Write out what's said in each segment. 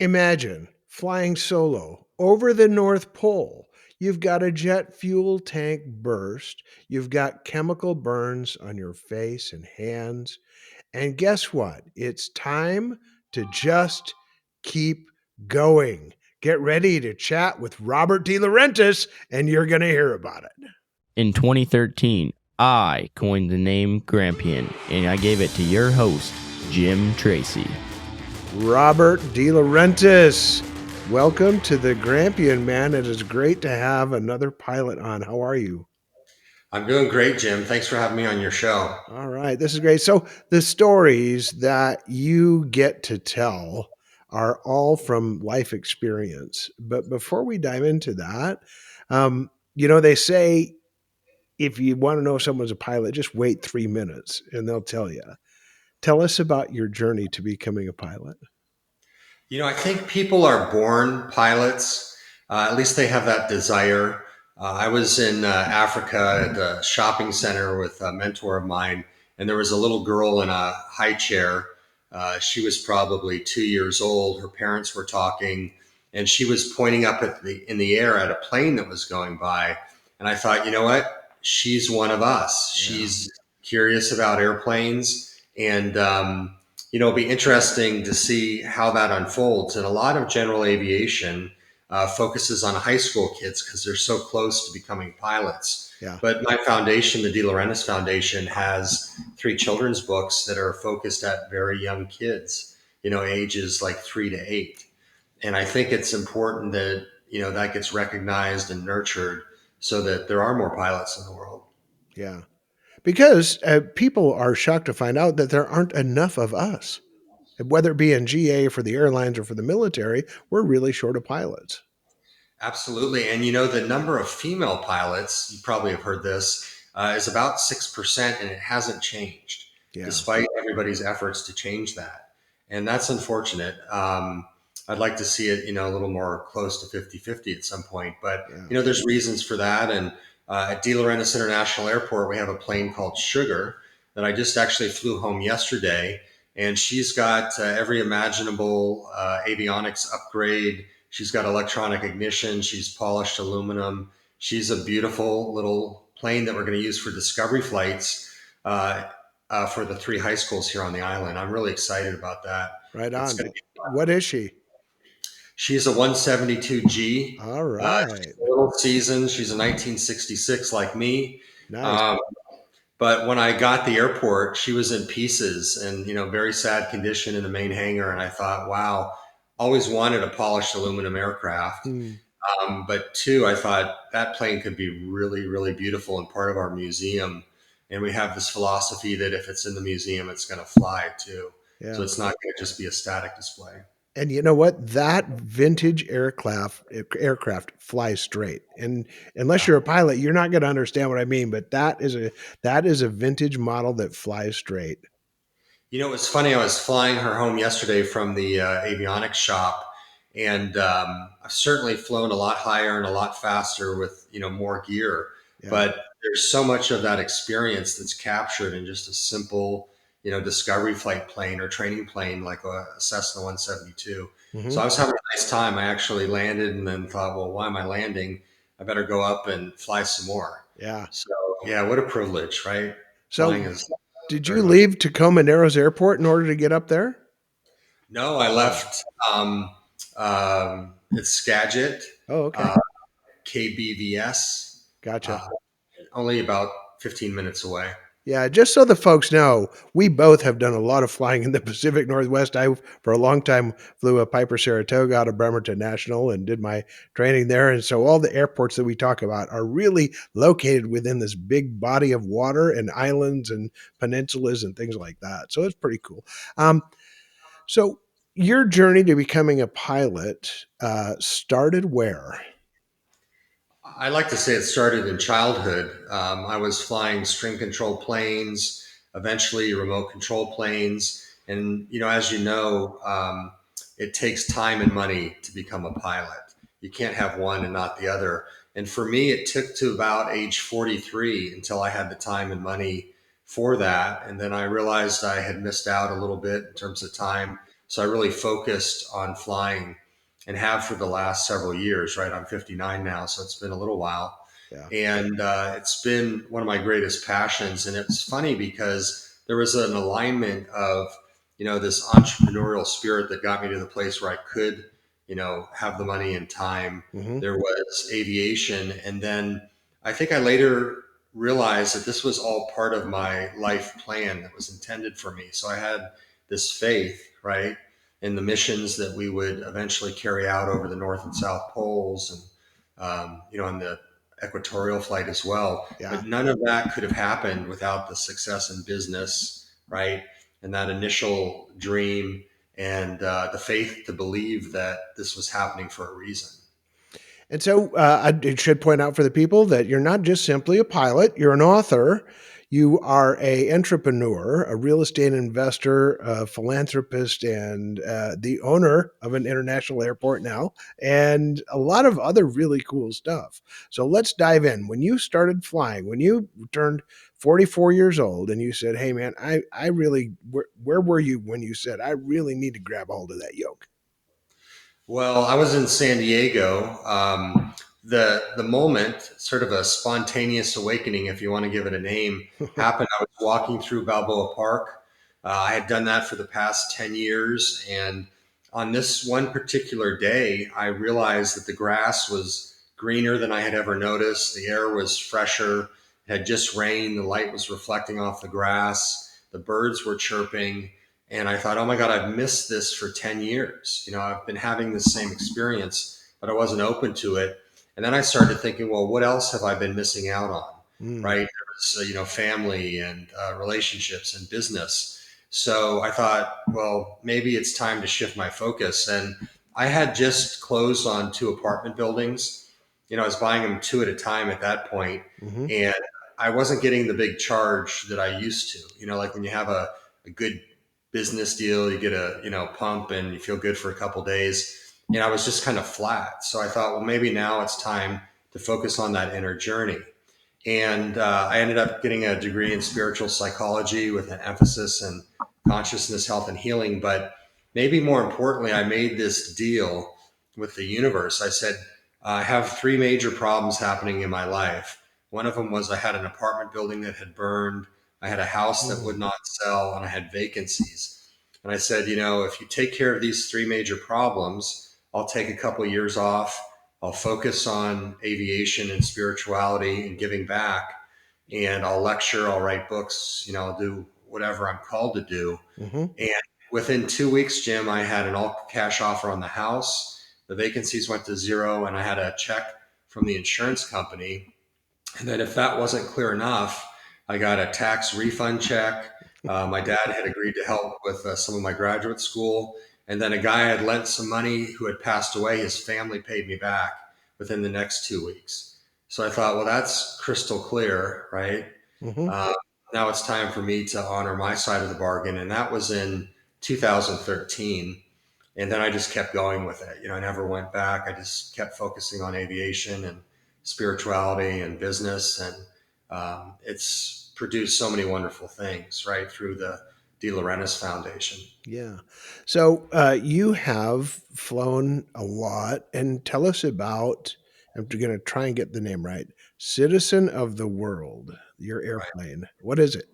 Imagine flying solo over the North Pole. You've got a jet fuel tank burst. You've got chemical burns on your face and hands. And guess what? It's time to just keep going. Get ready to chat with Robert De Laurentiis, and you're going to hear about it. In 2013, I coined the name Grampian, and I gave it to your host, Jim Tracy. Robert De Laurentiis, welcome to the Grampian, man. It is great to have another pilot on. How are you? I'm doing great, Jim. Thanks for having me on your show. All right, this is great. So the stories that you get to tell are all from life experience. But before we dive into that, they say if you want to know if someone's a pilot, just wait 3 minutes and they'll tell you. Tell us about your journey to becoming a pilot. I think people are born pilots. At least they have that desire. I was in Africa at a shopping center with a mentor of mine, and there was a little girl in a high chair. She was probably 2 years old. Her parents were talking, and she was pointing up in the air at a plane that was going by. And I thought, you know what? She's one of us. Yeah. She's curious about airplanes, and it'll be interesting to see how that unfolds. And a lot of general aviation focuses on high school kids because they're so close to becoming pilots. Yeah. But my foundation, the De Laurentiis Foundation, has 3 children's books that are focused at very young kids, ages like 3 to 8. And I think it's important that, that gets recognized and nurtured so that there are more pilots in the world. Yeah. Because people are shocked to find out that there aren't enough of us. Whether it be in GA for the airlines or for the military, we're really short of pilots. Absolutely. And the number of female pilots, you probably have heard this, is about 6%, and it hasn't changed despite everybody's efforts to change that. And that's unfortunate. I'd like to see it, a little more close to 50-50 at some point. But, there's reasons for that. And at De Laurentiis International Airport, we have a plane called Sugar that I just actually flew home yesterday. And she's got every imaginable avionics upgrade. She's got electronic ignition. She's polished aluminum. She's a beautiful little plane that we're going to use for discovery flights for the 3 high schools here on the island. I'm really excited about that. Right on. What is she? She's a 172G. All right. She's a little seasoned. She's a 1966 like me. Nice. But when I got the airport, she was in pieces and, very sad condition in the main hangar. And I thought, wow, always wanted a polished aluminum aircraft. But 2, I thought that plane could be really, really beautiful and part of our museum. And we have this philosophy that if it's in the museum, it's going to fly too. Yeah. So it's not going to just be a static display. And you know what? That vintage aircraft flies straight. And unless you're a pilot, you're not going to understand what I mean. But that is a vintage model that flies straight. It's funny. I was flying her home yesterday from the avionics shop, and I've certainly flown a lot higher and a lot faster with more gear. Yeah. But there's so much of that experience that's captured in just a simple discovery flight plane or training plane like a Cessna 172. Mm-hmm. So I was having a nice time. I actually landed and then thought, well, why am I landing? I better go up and fly some more. Yeah. So yeah, what a privilege, right? So did you leave Tacoma Narrows Airport in order to get up there? No, I left it's Skagit. Oh, okay. KBVS. Gotcha. Only about 15 minutes away. Yeah, just so the folks know, we both have done a lot of flying in the Pacific Northwest. I, for a long time, flew a Piper Saratoga out of Bremerton National and did my training there. And so all the airports that we talk about are really located within this big body of water and islands and peninsulas and things like that. So it's pretty cool. So your journey to becoming a pilot started where? I like to say it started in childhood. I was flying string control planes, eventually remote control planes. And, as you know, it takes time and money to become a pilot. You can't have one and not the other. And for me, it took to about age 43 until I had the time and money for that. And then I realized I had missed out a little bit in terms of time. So I really focused on flying and have for the last several years, right? I'm 59 now, so it's been a little while. Yeah. And it's been one of my greatest passions. And it's funny because there was an alignment of, this entrepreneurial spirit that got me to the place where I could, have the money and time. Hmm. There was aviation. And then I think I later realized that this was all part of my life plan that was intended for me. So I had this faith, right, in the missions that we would eventually carry out over the North and South poles, and in the equatorial flight as well. Yeah. But none of that could have happened without the success in business, right? And that initial dream, and the faith to believe that this was happening for a reason. And so I should point out for the people that you're not just simply a pilot, you're an author. You are a entrepreneur, a real estate investor, a philanthropist, and the owner of an international airport now, and a lot of other really cool stuff. So let's dive in. When you started flying, when you turned 44 years old and you said, hey, man, I really, where were you when you said, I really need to grab a hold of that yoke? Well, I was in San Diego. The moment, sort of a spontaneous awakening, if you want to give it a name, happened. I was walking through Balboa Park. I had done that for the past 10 years, and on this one particular day, I realized that the grass was greener than I had ever noticed. The air was fresher. It had just rained. The light was reflecting off the grass. The birds were chirping. And I thought, oh my God, I've missed this for 10 years. I've been having this same experience, but I wasn't open to it. And then I started thinking, well, what else have I been missing out on? Mm, Right. There was, family and relationships and business. So I thought, well, maybe it's time to shift my focus. And I had just closed on two apartment buildings. I was buying them two at a time at that point, hmm. and I wasn't getting the big charge that I used to. Like when you have a good business deal, you get a pump and you feel good for a couple days. I was just kind of flat. So I thought, well, maybe now it's time to focus on that inner journey. And I ended up getting a degree in spiritual psychology with an emphasis in consciousness, health, and healing. But maybe more importantly, I made this deal with the universe. I said, I have three major problems happening in my life. One of them was I had an apartment building that had burned, I had a house that would Mm, not sell, and I had vacancies. And I said, if you take care of these three major problems, I'll take a couple of years off. I'll focus on aviation and spirituality and giving back. And I'll lecture, I'll write books, I'll do whatever I'm called to do. hmm. And within 2 weeks, Jim, I had an all cash offer on the house. The vacancies went to zero, and I had a check from the insurance company. And then, if that wasn't clear enough, I got a tax refund check. My dad had agreed to help with some of my graduate school. And then a guy had lent some money who had passed away. His family paid me back within the next 2 weeks. So I thought, well, that's crystal clear, right? Hmm. Uh, Now it's time for me to honor my side of the bargain. And that was in 2013. And then I just kept going with it. I never went back. I just kept focusing on aviation and spirituality and business. And it's produced so many wonderful things, right, through the De Laurentiis Foundation. Yeah. So you have flown a lot, and tell us about. I'm going to try and get the name right. Citizen of the World, your Right. airplane. What is it?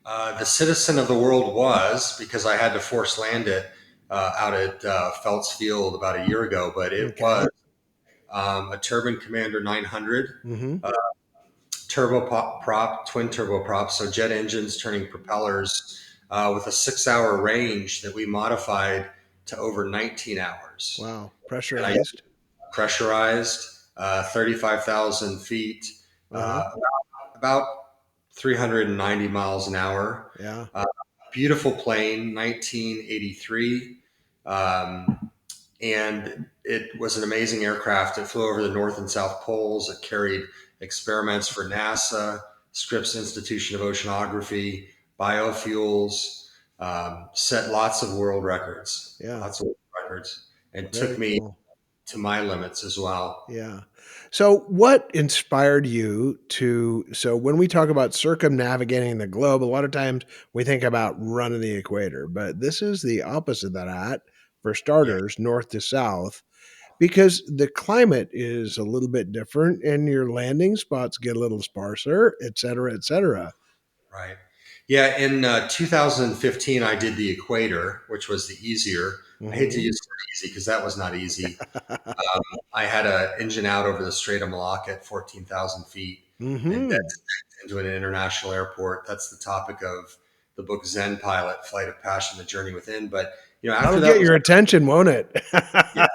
The citizen of the world was, because I had to force land it out at Phelps Field about a year ago, but it Okay. was a Turbine Commander 900, Hmm. uh, twin turboprop, so jet engines turning propellers, with a 6 hour range that we modified to over 19 hours. Wow. And I Pressurized. pressurized, 35,000 feet, Uh huh. uh, about 390 miles an hour. Yeah. Uh, Beautiful plane, 1983. And it was an amazing aircraft. It flew over the North and South Poles. It carried experiments for NASA, Scripps Institution of Oceanography, biofuels, set lots of world records, Yeah. lots of world records, and took Very me cool. to my limits as well. Yeah. So, what inspired you to? So, when we talk about circumnavigating the globe, a lot of times we think about running the equator, but this is the opposite of that. For Yeah, starters, north to south, because the climate is a little bit different and your landing spots get a little sparser, et cetera, et cetera. right. Yeah, in 2015, I did the equator, which was the easier. I hate to Hmm. use the word easy because that was not easy. I had an engine out over the Strait of Malacca at 14,000 feet and dead Hmm. into an international airport. That's the topic of the book Zen Pilot, Flight of Passion, The Journey Within. But, That'll after that get was, your attention, won't it? yeah,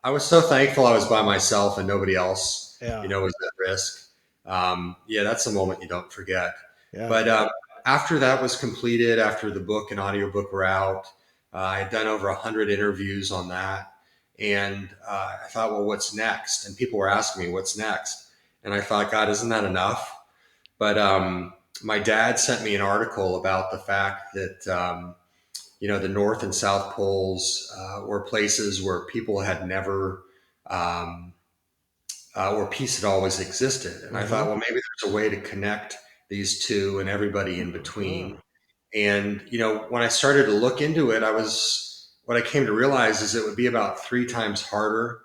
I was so thankful I was by myself and nobody else, Yeah. was at risk. Yeah, that's a moment you don't forget. Yeah. But after that was completed, after the book and audiobook were out, I had done over 100 interviews on that. And I thought, well, what's next? And people were asking me, what's next? And I thought, God, isn't that enough? But my dad sent me an article about the fact that, the North and South Poles were places where people had never, um, where peace had always existed. And I thought, Uh-huh. well, maybe there's a way to connect these two and everybody in between. Uh-huh. And, when I started to look into it, what I came to realize is it would be about 3 times harder,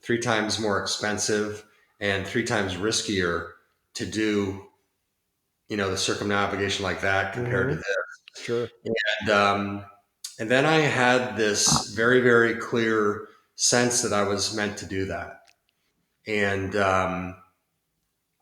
3 times more expensive, and 3 times riskier to do, the circumnavigation like that compared to Hmm. this. Sure. And, and then I had this very, very clear sense that I was meant to do that. And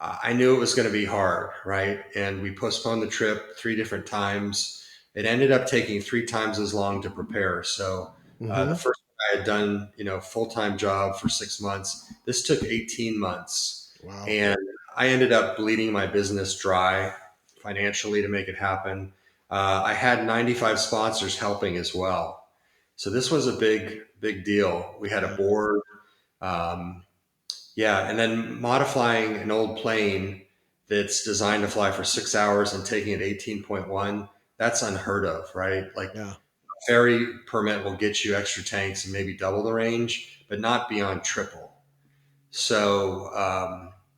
I knew it was going to be hard, right? And we postponed the trip 3 different times. It ended up taking 3 times as long to prepare. So the Hmm. first one I had done, full time job for 6 months. This took 18 months, Wow. and I ended up bleeding my business dry financially to make it happen. I had 95 sponsors helping as well. So this was a big, big deal. We had a Yeah. board. Um, yeah, and then modifying an old plane that's designed to fly for 6 hours and taking it 18.1, that's unheard of, right? Like Yeah. ferry permit will get you extra tanks and maybe double the range, but not beyond triple. So,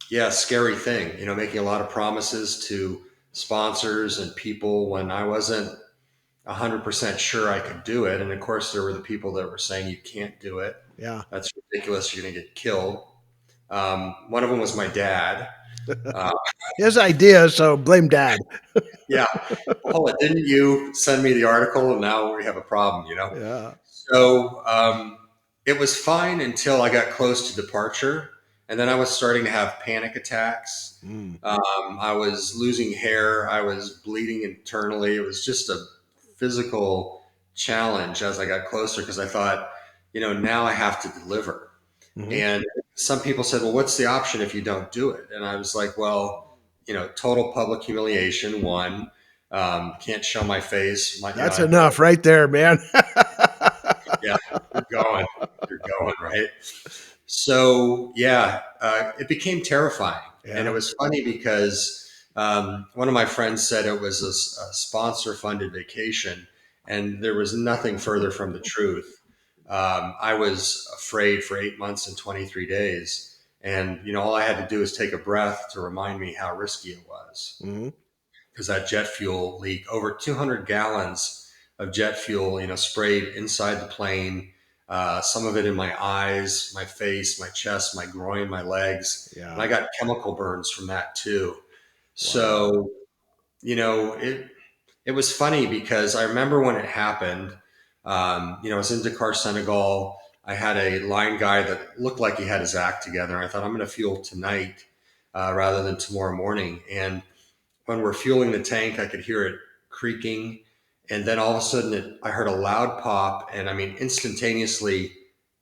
yeah, scary thing, making a lot of promises to sponsors and people when I wasn't 100% sure I could do it. And of course, there were the people that were saying you can't do it. Yeah. That's ridiculous. You're going to get killed. One of them was my dad. Uh, His idea, so blame dad. yeah. Well, hold on. Didn't you send me the article and now we have a problem, Yeah. So it was fine until I got close to departure. And then I was starting to have panic attacks. Mm. I was losing hair. I was bleeding internally. It was just a physical challenge as I got closer because I thought, now I have to deliver. Hmm. And some people said, well, what's the option if you don't do it? And I was like, well, total public humiliation, one. Can't show my face. That's I, enough right there, man. yeah, you're going. You're going, right? So, yeah, it became terrifying. And it Yeah. was funny because one of my friends said it was a sponsor funded vacation. And there was nothing further from the truth. I was afraid for 8 months and 23 days. And, all I had to do was take a breath to remind me how risky it was. Hmm. Because that jet fuel leak, over 200 gallons of jet fuel, sprayed inside the plane. Some of it in my eyes, my face, my chest, my groin, my legs, and Yeah. I got chemical burns from that too. Wow. So it was funny because I remember when it happened. I was in Dakar, Senegal. I had a line guy that looked like he had his act together. I thought I'm going to fuel tonight rather than tomorrow morning, and when we're fueling the tank, I could hear it creaking. And then all of a sudden, I heard a loud pop. And I mean, instantaneously,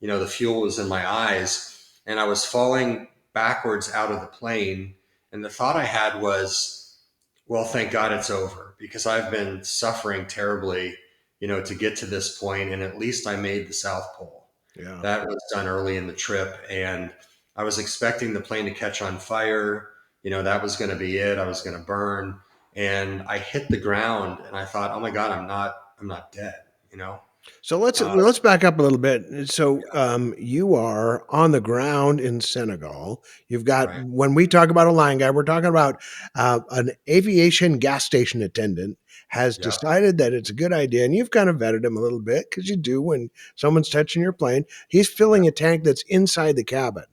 the fuel was in my eyes. And I was falling backwards out of the plane. And the thought I had was, well, thank God it's over because I've been suffering terribly, to get to this point. And at least I made the South Pole. Yeah. That was done early in the trip. And I was expecting the plane to catch on fire. That was going to be it. I was going to burn. And I hit the ground and I thought, oh my God, I'm not dead, So let's back up a little bit. So you are on the ground in Senegal. You've got Right. when we talk about a line guy, we're talking about an aviation gas station attendant has Yep. decided that it's a good idea, and you've kind of vetted him a little bit because you do when someone's touching your plane. He's Yep. filling a tank that's inside the cabin.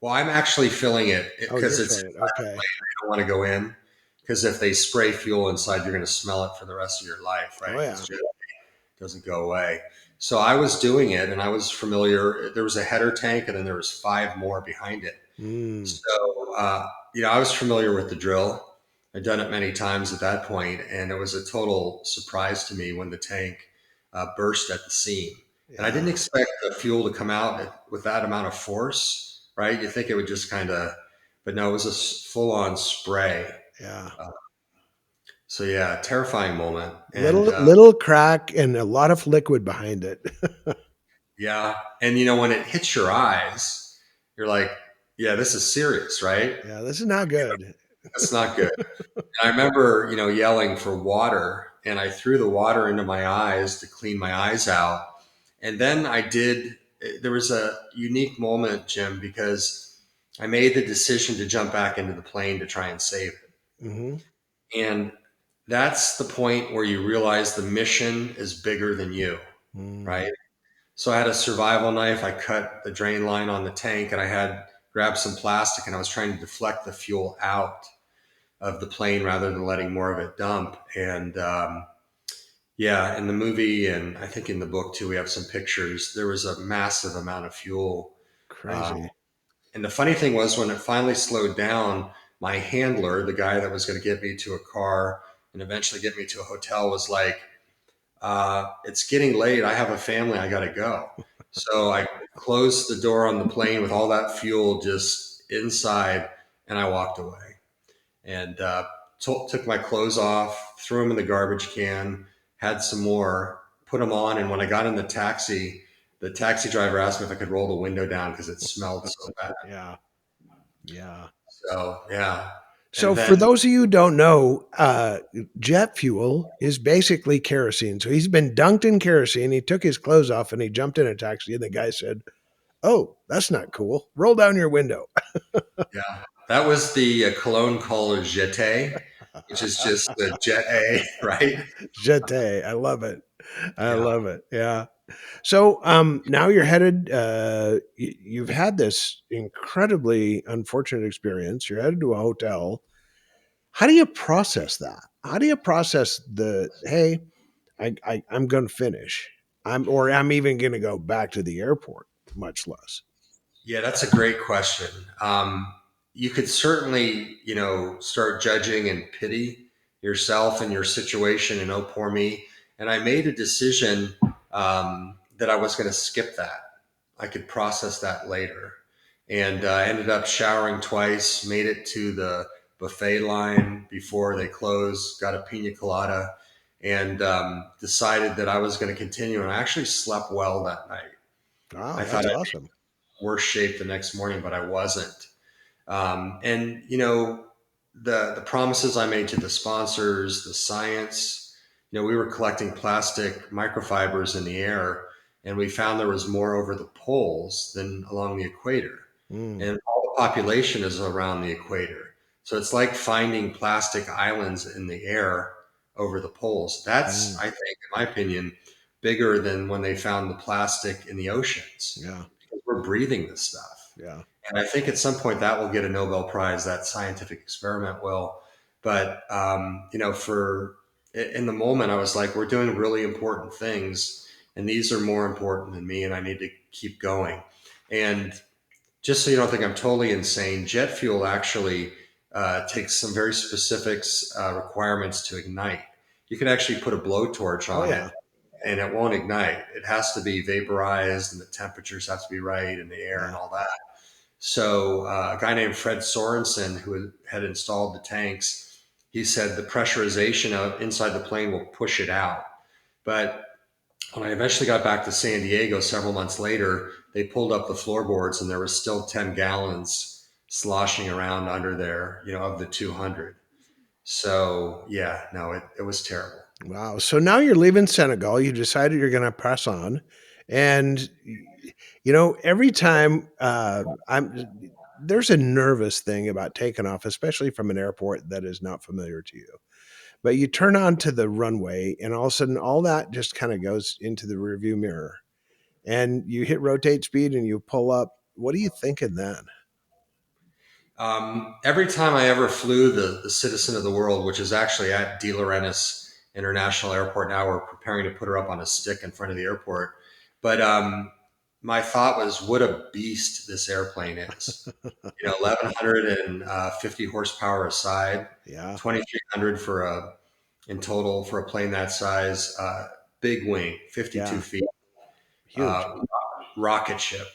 Well, I'm actually filling it Oh, because you're it's filling it. Okay. I don't want to go in because if they spray fuel inside, you're going to smell it for the rest of your life, right? Oh Because yeah. it doesn't go away. So I was doing it, and I was familiar. There was a header tank, and then there was five more behind it. Mm, So I was familiar with the drill. I'd done it many times at that point, and it was a total surprise to me when the tank burst at the seam. And I didn't yeah. expect the fuel to come out with that amount of force, right? You think it would just kind of, but no, it was a full on spray. Yeah. Uh, so yeah, terrifying moment. And Little crack and a lot of liquid behind it. yeah, and when it hits your eyes, you're like, yeah, this is serious, right? Yeah, this is not good. That's not good. And I remember, yelling for water, and I threw the water into my eyes to clean my eyes out. And then there was a unique moment, Jim, because I made the decision to jump back into the plane to try and save it. Hmm. And that's the point where you realize the mission is bigger than you, Mm. right? So I had a survival knife. I cut the drain line on the tank, and I had grabbed some plastic, and I was trying to deflect the fuel out of the plane rather than letting more of it dump. And yeah, in the movie, and I think in the book too, we have some pictures. There was a massive amount of fuel. Um, Crazy. and the funny thing was, when it finally slowed down, my handler, the guy that was going to get me to a car and eventually get me to a hotel, was like, it's getting late. I have a family. I got to go. So I closed the door on the plane with all that fuel just inside, and I walked away and took my clothes off, threw them in the garbage can, had some more, put them on, and when I got in the taxi driver asked me if I could roll the window down because it smelled so bad. Yeah. Yeah. So yeah, So and for then those of you who don't know, jet fuel is basically kerosene. So he's been dunked in kerosene. He took his clothes off and he jumped in a taxi. And the guy said, "Oh, that's not cool. Roll down your window." yeah, that was the cologne called Jeté, which is just the Jet A, right? Jete. I love it. I Yeah. love it. Yeah. So now you're headed. You've had this incredibly unfortunate experience. You're headed to a hotel. How do you process that? How do you process the hey? I'm going to finish. I'm even going to go back to the airport. Much less. Yeah, that's a great question. You could certainly, start judging and pity yourself and your situation and oh, poor me. And I made a decision that I was going to skip that. I could process that later. And I ended up showering twice, made it to the buffet line before they closed, got a pina colada, and decided that I was going to continue. And I actually slept well that night. Wow, I thought that's I'd awesome. worse shape the next morning, but I wasn't. And the promises I made to the sponsors, the science. We were collecting plastic microfibers in the air, and we found there was more over the poles than along the equator. Mm, And all the population is around the equator, so it's like finding plastic islands in the air over the poles. That's, mm, I think, in my opinion, bigger than when they found the plastic in the oceans yeah, because we're breathing this stuff. yeah. And I think at some point that will get a Nobel Prize. That scientific experiment will. But for in the moment, I was like, we're doing really important things, and these are more important than me, and I need to keep going. And just so you don't think I'm totally insane, jet fuel actually takes some very specific requirements to ignite. You can actually put a blowtorch Oh on it yeah, and it won't ignite. It has to be vaporized and the temperatures have to be right in the air and yeah. all that. So a guy named Fred Sorensen, who had installed the tanks, he said the pressurization of inside the plane will push it out. But when I eventually got back to San Diego several months later, they pulled up the floorboards and there was still 10 gallons sloshing around under there, of the 200. So yeah, no, it was terrible. Wow. So now you're leaving Senegal. You decided you're going to press on, and every time there's a nervous thing about taking off, especially from an airport that is not familiar to you. But you turn onto the runway, and all of a sudden, all that just kind of goes into the rearview mirror, and you hit rotate speed, and you pull up. What are you thinking then? Every time I ever flew the Citizen of the World, which is actually at De Laurentiis International Airport now, we're preparing to put her up on a stick in front of the airport. But my thought was, what a beast this airplane is. 1,150 horsepower aside, Yeah, 2,300 for in total for a plane that size. Big wing, 52 yeah, feet, huge. uh, rocket ship.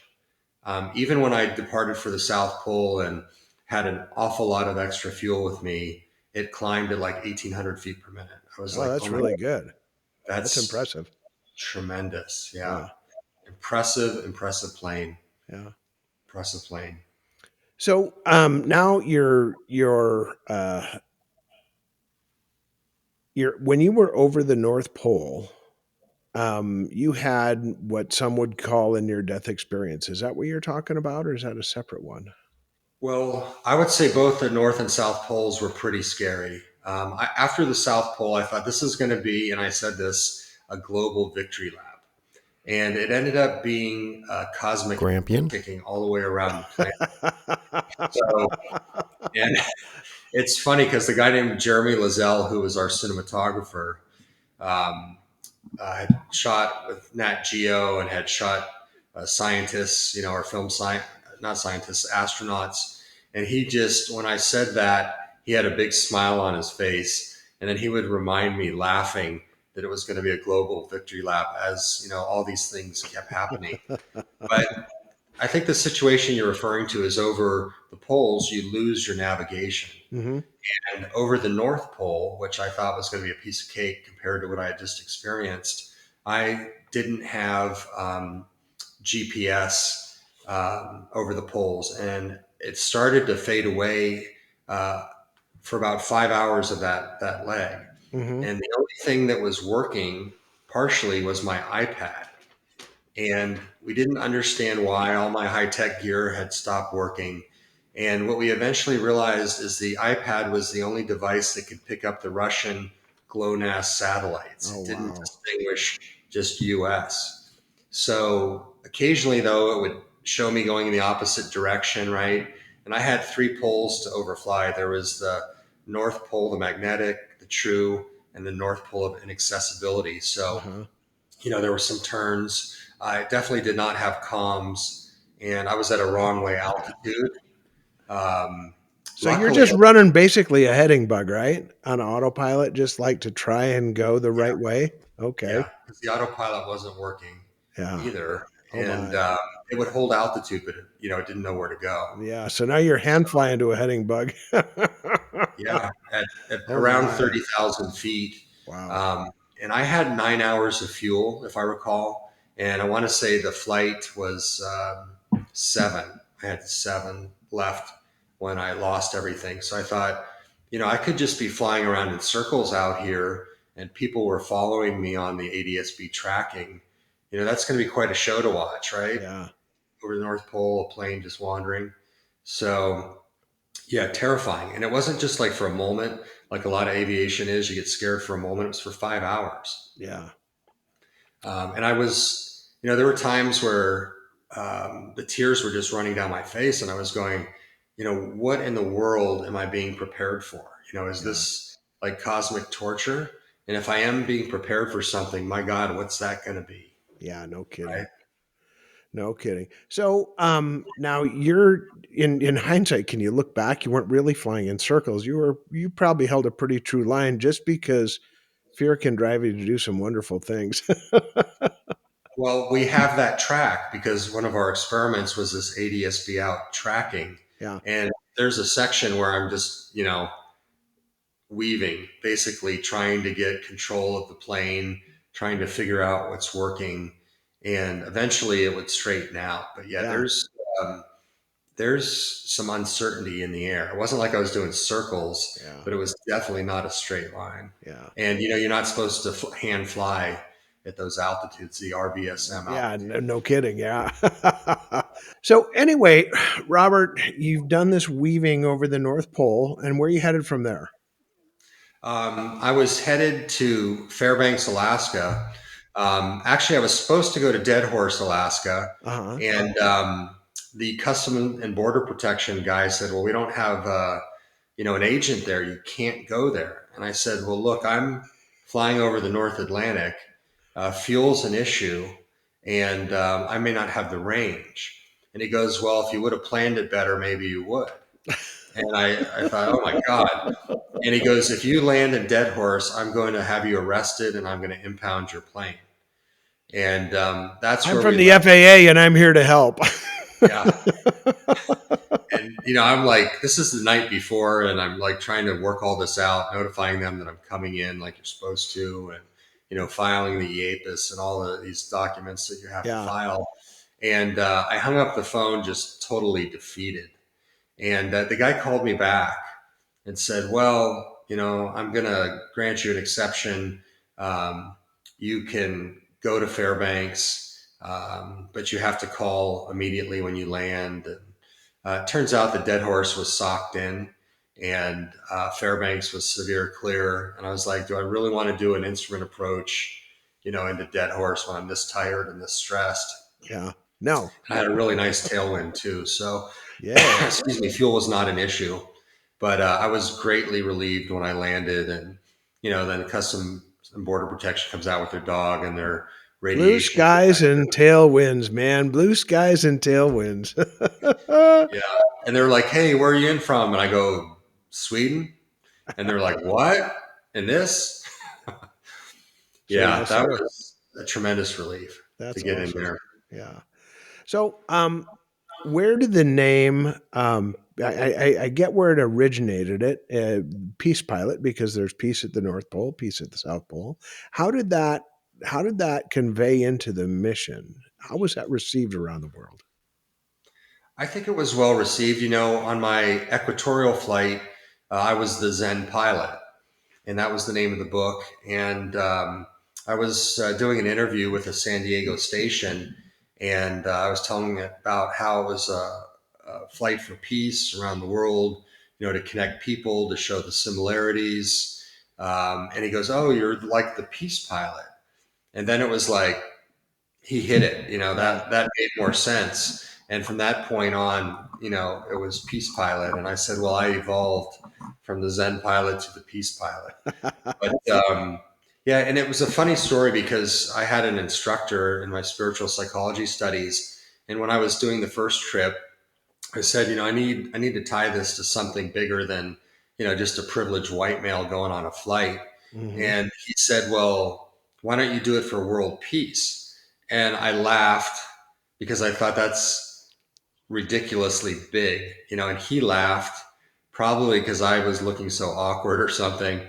Even when I departed for the South Pole and had an awful lot of extra fuel with me, it climbed at like 1,800 feet per minute. I was Oh, like, that's oh my really God, good. That's that's impressive. tremendous. Yeah. Yeah, Impressive plane. yeah. Impressive plane. So now you're when you were over the North Pole, you had what some would call a near death experience. Is that what you're talking about, or is that a separate one? Well, I would say both the North and South Poles were pretty scary. After the South Pole, I thought this is going to be, and I said this, a global victory lap. And it ended up being a cosmic Grampian. kicking all the way around the planet. So, and it's funny because the guy named Jeremy Lazelle, who was our cinematographer, um, had shot with Nat Geo and had shot scientists, or film science, not scientists, astronauts. And he just, when I said that, he had a big smile on his face. And then he would remind me laughing that it was going to be a global victory lap as, all these things kept happening. But I think the situation you're referring to is over the poles, you lose your navigation. Hmm. And over the North Pole, which I thought was going to be a piece of cake compared to what I had just experienced, I didn't have GPS over the poles. And it started to fade away uh, for about 5 hours of that leg. Hmm. And the only thing that was working partially was my iPad. And we didn't understand why all my high tech gear had stopped working. And what we eventually realized is the iPad was the only device that could pick up the Russian GLONASS satellites. Oh, It didn't wow. distinguish just US. So occasionally, though, it would show me going in the opposite direction, right? And I had three poles to overfly. There was the North Pole, the magnetic, the true, and the North Pole of inaccessibility. Uh So huh. there were some turns. I definitely did not have comms, and I was at a wrong way altitude. Um, So you're Luckily, just running basically a heading bug, right? On autopilot, just like to try and go the yeah, right way. Okay. yeah, because the autopilot wasn't working Yeah. either, Oh and my. it would hold altitude, but it didn't know where to go. Yeah. So now you're hand flying to a heading bug. Yeah, at Oh around my. 30,000 feet. Wow. Um, and I had 9 hours of fuel, if I recall. And I want to say the flight was seven. I had seven left when I lost everything. So I thought, I could just be flying around in circles out here and people were following me on the ADSB tracking. That's going to be quite a show to watch, right? Yeah. Over the North Pole, a plane just wandering. So yeah, terrifying. And it wasn't just like for a moment, like a lot of aviation is. You get scared for a moment. It was for 5 hours. Yeah. And I was, there were times where the tears were just running down my face, and I was going, what in the world am I being prepared for? Is Yeah. this like cosmic torture? And if I am being prepared for something, my God, what's that going to be? Yeah. No Right. kidding. No kidding. So now you're in hindsight, can you look back? You weren't really flying in circles. You probably held a pretty true line just because fear can drive you to do some wonderful things. Well, we have that track because one of our experiments was this ADSB out tracking. Yeah. And there's a section where I'm just, weaving, basically trying to get control of the plane, trying to figure out what's working. And eventually it would straighten out. But yeah, Yeah. um, there's some uncertainty in the air. It wasn't like I was doing circles, Yeah. but it was definitely not a straight line. Yeah. And you're not supposed to hand fly at those altitudes, the RBSM Yeah. altitude. No kidding. Yeah. So anyway, Robert, you've done this weaving over the North Pole, and where are you headed from there? I was headed to Fairbanks, Alaska. Actually, I was supposed to go to Dead Horse, Alaska, Uh huh. and the Custom and Border Protection guy said, "Well, we don't have an agent there. You can't go there." And I said, "Well, look, I'm flying over the North Atlantic. Fuel's an issue, and I may not have the range." And he goes, "Well, if you would have planned it better, maybe you would." And I thought, "Oh my God." And he goes, "If you land in Dead Horse, I'm going to have you arrested and I'm going to impound your plane." And that's I'm where from we the left. FAA, and I'm here to help. Yeah. And, I'm like, this is the night before, and I'm like trying to work all this out, notifying them that I'm coming in like you're supposed to, and, filing the EAPIS and all of these documents that you have to Yeah. file. And I hung up the phone just totally defeated. And the guy called me back and said, "Well, I'm going to grant you an exception. Um, you can go to Fairbanks, but you have to call immediately when you land." And it turns out the Dead Horse was socked in, and Fairbanks was severe clear. And I was like, "Do I really want to do an instrument approach, into Dead Horse when I'm this tired and this stressed?" Yeah. No. And I had a really nice tailwind too, so Yeah. excuse me, fuel was not an issue. But I was greatly relieved when I landed, and then Custom and Border Protection comes out with their dog and their Blue radiation skies detector. and tailwinds, man. Blue skies and tailwinds. Yeah, and they're like, "Hey, where are you in from?" And I go, "Sweden." And they're like, "What? And this?" So Yeah, yes, that sir. was a tremendous relief to That's get in awesome. there. Yeah. So, where did the name? I get where it originated. Peace Pilot, because there's peace at the North Pole, peace at the South Pole. How did that? How did that convey into the mission? How was that received around the world? I think it was well received. On my equatorial flight, I was the Zen Pilot, and that was the name of the book. And I was doing an interview with a San Diego station, and I was telling it about how it was a flight for peace around the world, to connect people, to show the similarities. And he goes, "Oh, you're like the peace pilot." And then it was like he hit it. Yeah. That made more sense. And from that point on, it was peace pilot. And I said, "Well, I evolved from the Zen pilot to the peace pilot." But yeah, and it was a funny story because I had an instructor in my spiritual psychology studies, and when I was doing the first trip, I said, I need to tie this to something bigger than just a privileged white male going on a flight. Hmm. And he said, "Well, why don't you do it for world peace?" And I laughed because I thought that's ridiculously big, and he laughed probably because I was looking so awkward or something.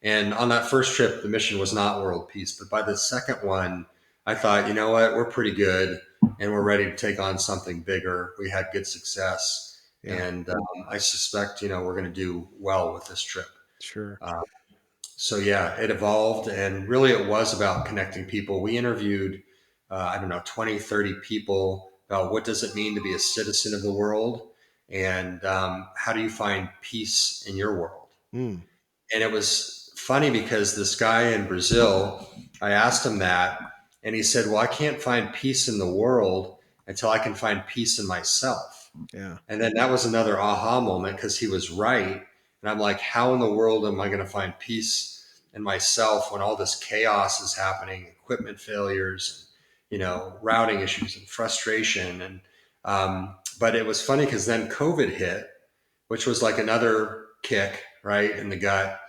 And on that first trip, the mission was not world peace. But by the second one, I thought, you know what, we're pretty good and we're ready to take on something bigger. We had good success. Yeah. And I suspect, we're going to do well with this trip. Sure. Uh, so yeah, it evolved, and really it was about connecting people. We interviewed, I don't know, 20, 30 people about what does it mean to be a citizen of the world, and how do you find peace in your world. Mm. And it was funny because this guy in Brazil, I asked him that, and he said, "Well, I can't find peace in the world until I can find peace in myself." Yeah. And then that was another aha moment because he was right. And I'm like, how in the world am I going to find peace in myself when all this chaos is happening, equipment failures, routing issues and frustration. And, but it was funny because then COVID hit, which was like another kick, right, in the gut.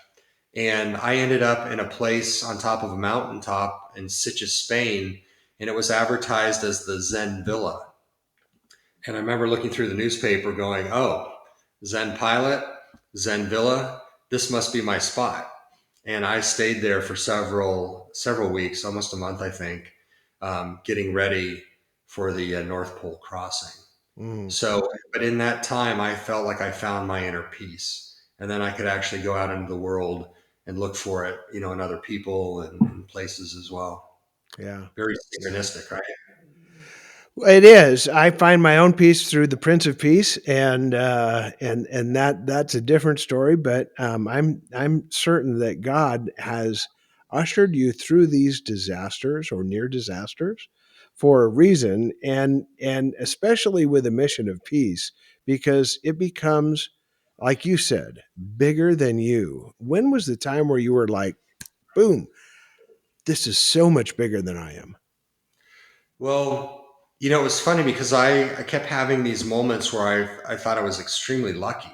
And I ended up in a place on top of a mountaintop in Sitges, Spain, and it was advertised as the Zen Villa. And I remember looking through the newspaper going, "Oh, Zen Pilot, Zen Villa, this must be my spot." And I stayed there for several weeks, almost a month, I think, getting ready for the North Pole crossing. Mm, So, but in that time, I felt like I found my inner peace, and then I could actually go out into the world and look for it, in other people and places as well. yeah. Very synchronistic, right? It is. I find my own peace through the Prince of Peace, and that's a different story. But I'm certain that God has ushered you through these disasters or near disasters for a reason, and especially with a mission of peace, because it becomes, like you said, bigger than you. When was the time where you were like, "Boom, this is so much bigger than I am"? Well, it was funny because I kept having these moments where I thought I was extremely lucky.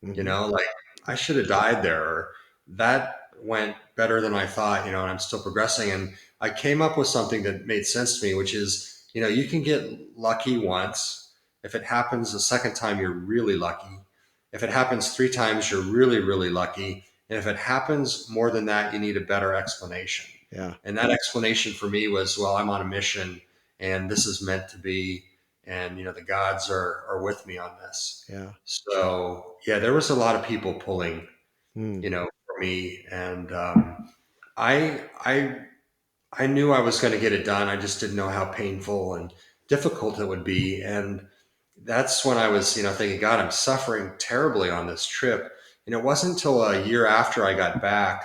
Hmm. Like I should have died there. Or that went better than I thought, and I'm still progressing. And I came up with something that made sense to me, which is, you can get lucky once. If it happens a second time, you're really lucky. If it happens three times, you're really, really lucky. And if it happens more than that, you need a better explanation. Yeah, And that explanation for me was, well, I'm on a mission and this is meant to be. And, the gods are with me on this. yeah. So yeah, there was a lot of people pulling, Mm. for me, and I I I knew I was going to get it done. I just didn't know how painful and difficult it would be, and that's when I was, thinking, God, I'm suffering terribly on this trip. And it wasn't until a year after I got back,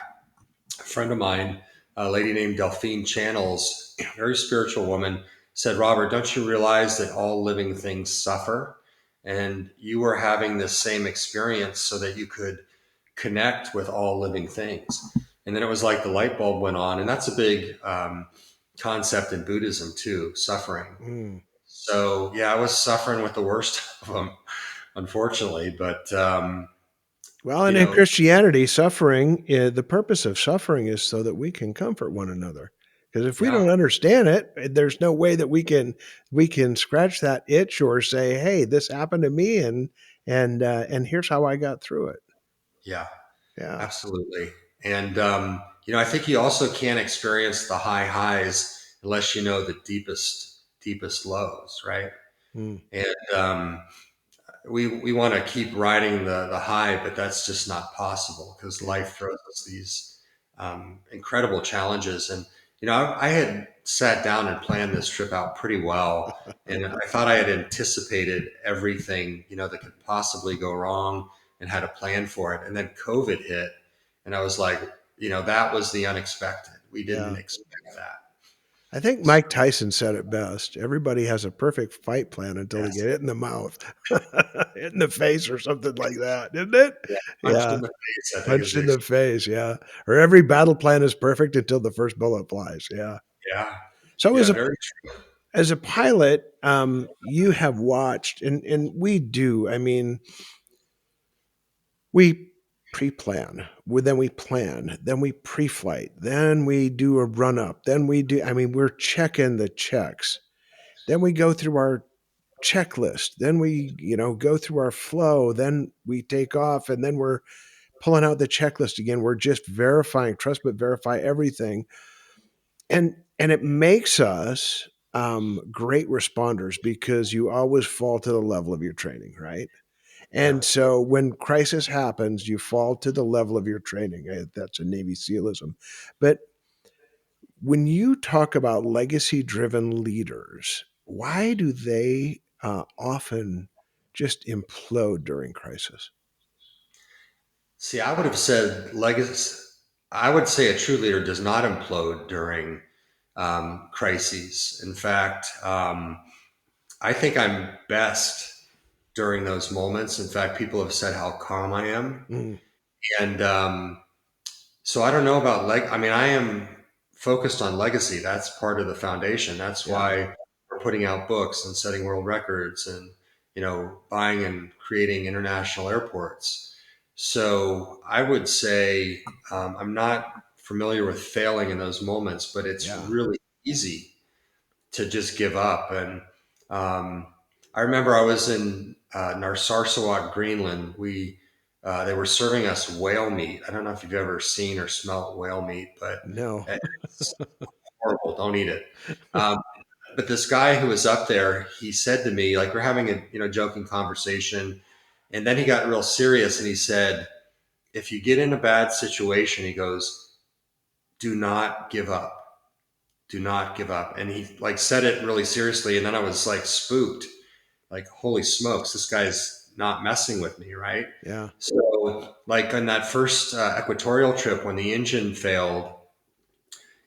a friend of mine, a lady named Delphine Channels, a very spiritual woman, said, Robert, don't you realize that all living things suffer? And you were having this same experience so that you could connect with all living things. And then it was like the light bulb went on. And that's a big concept in Buddhism, too, suffering. Mm. So, yeah, I was suffering with the worst of them, unfortunately. But, Well, you and in know, Christianity, the purpose of suffering is so that we can comfort one another. Because if we yeah, don't understand it, there's no way that we can scratch that itch or say, "Hey, this happened to me, and here's how I got through it." yeah. Yeah. Absolutely. And, I think you also can't experience the high highs unless you know the deepest lows, right? Mm. And we want to keep riding the high, but that's just not possible because Yeah. life throws us these incredible challenges. And, I had sat down and planned this trip out pretty well. And I thought I had anticipated everything, that could possibly go wrong and had a plan for it. And then COVID hit. And I was like, that was the unexpected. We didn't Yeah. expect that. I think So, Mike Tyson said it best. Everybody has a perfect fight plan until they yes. get hit in the mouth, hit in the face, or something like that, isn't it? Yeah. Punched in Yeah. the face, I think is Punched the in the face, yeah. Or every battle plan is perfect until the first bullet flies, yeah. yeah. So Yeah. Very true. as a pilot, you have watched, and we do. I mean, we pre-plan, then we plan, then we pre-flight, then we do a run up, then we do. I mean, we're checking the checks. Then we go through our checklist. Then we, go through our flow. Then we take off, and then we're pulling out the checklist again. We're just verifying, trust but verify everything, and it makes us great responders because you always fall to the level of your training, right? Yeah. And so when crisis happens, you fall to the level of your training. That's a Navy SEAlism. But when you talk about legacy driven leaders, why do they often just implode during crisis? See, I would have said legacy. I would say a true leader does not implode during crises. In fact, I think I'm best during those moments. In fact, people have said how calm I am, Mm, and so I don't know about I mean, I am focused on legacy. That's part of the foundation. That's yeah, why we're putting out books and setting world records and, buying and creating international airports. So I would say I'm not familiar with failing in those moments, but it's yeah, really easy to just give up. And I remember I was in Narsarsuaq, Greenland. They were serving us whale meat. I don't know if you've ever seen or smelt whale meat, but no, it's horrible. Don't eat it. Um, but this guy who was up there, he said to me, like, we're having a joking conversation, and then he got real serious and he said, if you get in a bad situation, he goes, do not give up. Do not give up. And he like said it really seriously. And then I was like spooked, like, holy smokes, this guy's not messing with me, right? Yeah. So, like on that first equatorial trip when the engine failed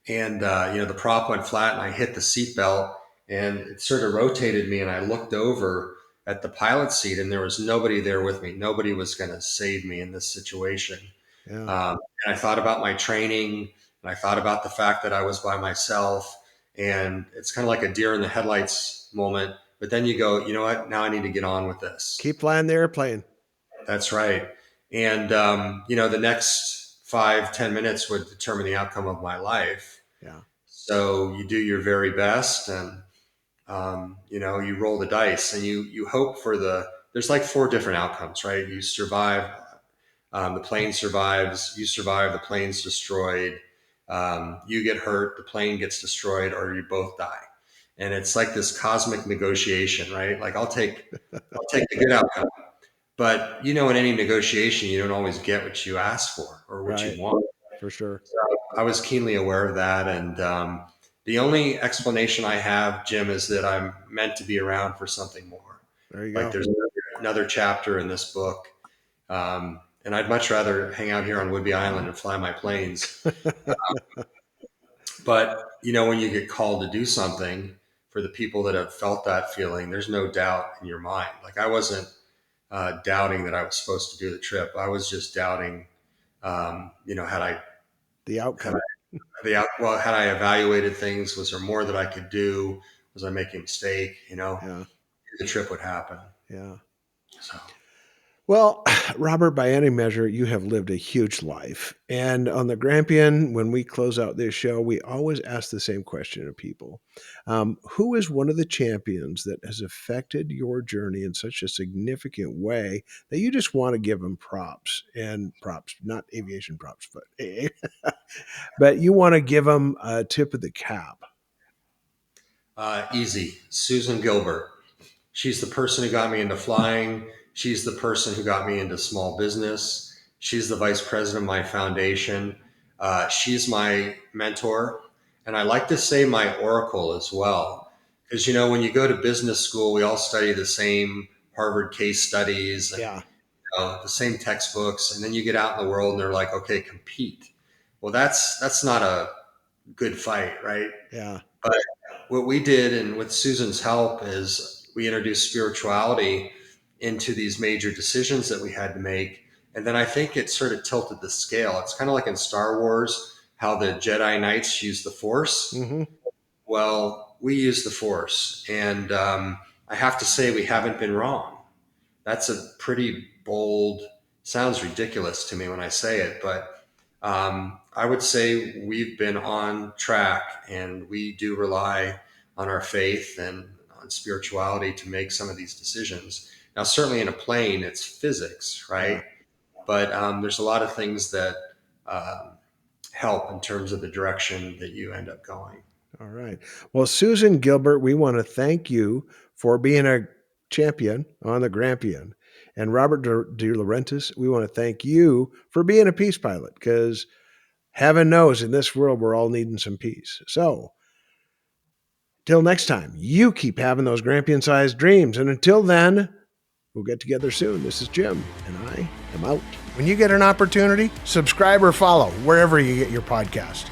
and the prop went flat and I hit the seatbelt and it sort of rotated me and I looked over at the pilot seat and there was nobody there with me. Nobody was going to save me in this situation. Yeah. And I thought about my training and I thought about the fact that I was by myself, and it's kind of like a deer in the headlights moment. But then you go, you know what? Now I need to get on with this. Keep flying the airplane. That's right. And, the next 5-10 minutes would determine the outcome of my life. Yeah. So you do your very best and, you roll the dice and you hope for there's like 4 different outcomes, right? You survive. The plane survives, you survive, the plane's destroyed, you get hurt, the plane gets destroyed, or you both die. And it's like this cosmic negotiation, right? Like I'll take the good outcome. But in any negotiation, you don't always get what you ask for or what Right. you want. For sure. So I was keenly aware of that. And the only explanation I have, Jim, is that I'm meant to be around for something more. There you Like go. there's another chapter in this book. And I'd much rather hang out here on Whidbey Island and fly my planes. But, when you get called to do something, for the people that have felt that feeling, there's no doubt in your mind. Like I wasn't doubting that I was supposed to do the trip. I was just doubting, had I the outcome. had I evaluated things, was there more that I could do? Was I making a mistake? Yeah. The trip would happen. Yeah. So. Well, Robert, by any measure, you have lived a huge life. And on the Grampian, when we close out this show, we always ask the same question of people. Who is one of the champions that has affected your journey in such a significant way that you just want to give them props, not aviation props, but you want to give them a tip of the cap? Easy. Susan Gilbert. She's the person who got me into flying. She's the person who got me into small business. She's the vice president of my foundation. She's my mentor. And I like to say my oracle as well. Because, when you go to business school, we all study the same Harvard case studies and the same textbooks. And then you get out in the world and they're like, okay, compete. Well, that's not a good fight, right? Yeah. But what we did, and with Susan's help, is we introduced spirituality into these major decisions that we had to make. And then I think it sort of tilted the scale. It's kind of like in Star Wars, how the Jedi Knights use the Force. Mm-hmm. Well, we use the Force. And I have to say, we haven't been wrong. That's a pretty bold, sounds ridiculous to me when I say it, but I would say we've been on track, and we do rely on our faith and on spirituality to make some of these decisions. Now, certainly in a plane, it's physics, right? Yeah. But there's a lot of things that help in terms of the direction that you end up going. All right. Well, Susan Gilbert, we want to thank you for being a champion on the Grampian. And Robert De Laurentiis, we want to thank you for being a peace pilot, because heaven knows in this world we're all needing some peace. So till next time, you keep having those Grampian-sized dreams. And until then, we'll get together soon. This is Jim, and I am out. When you get an opportunity, subscribe or follow wherever you get your podcast.